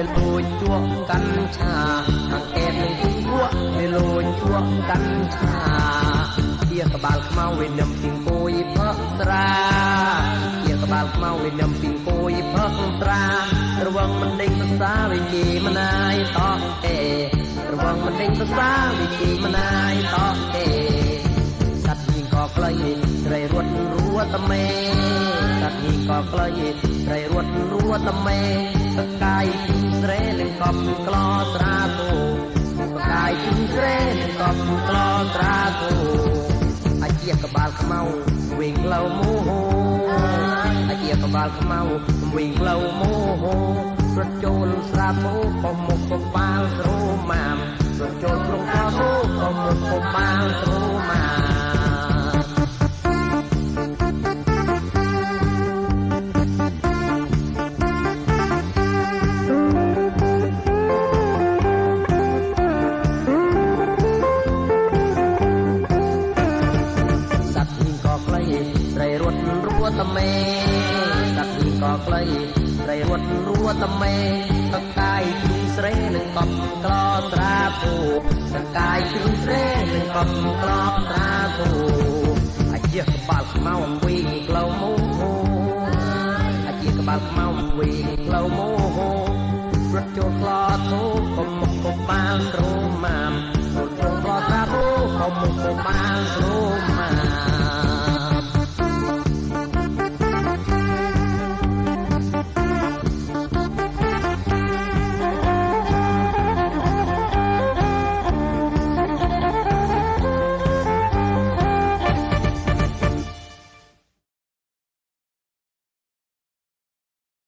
វាលួចជក់កាន់ឆាអង្កេតនឹងគួរវាលួចជក់កាន់ឆាជាក្បាលខ្មៅវានឹមពីងគួយផឹកស្រាជាក្បាលខ្មៅវានឹមពីងគួយផឹកស្រារវងមិនដេញភាសាវិជាមិនអាយតោះរវងមិនដេញភាសាវិជាមិនអាយតោះសត្វញីក៏ក្លែងត្រីរត់រួតមេសត្វញីក៏ក្លែងត្រីរត់រួតមេសកាយពីស្រែលឹងកំក្លោស្រាគោសកាយពីស្រែលឹងកំក្លោស្រាគោអាជាក្បាលខ្មៅវិញក្លៅមោហអាជាក្បាលខ្មៅវិញក្លៅមោហរត់ចូលស្រាពោក៏មុខក៏បាលស្រូម៉ាមរត់ចូលក្នុងកោក៏មុខក៏បាលស្រូម៉ាត្រីរត់រួតមេសត្វញីក៏ក្លែងត្រីរត់រួតមេសកាយពីស្រែនឹងកំក្លោស្រាគោសកាយពីស្រែនឹងកំក្លោស្រាគោអាជាក្បាលខ្មៅវិញក្លៅមោហអាជាក្បាលខ្មៅវិញក្លៅមោហរត់ចូលក្លោធូក៏មុខក៏បាលស្រូម៉ាមរត់ចូលក្លោស្រាគោក៏មុខក៏បាលស្រូ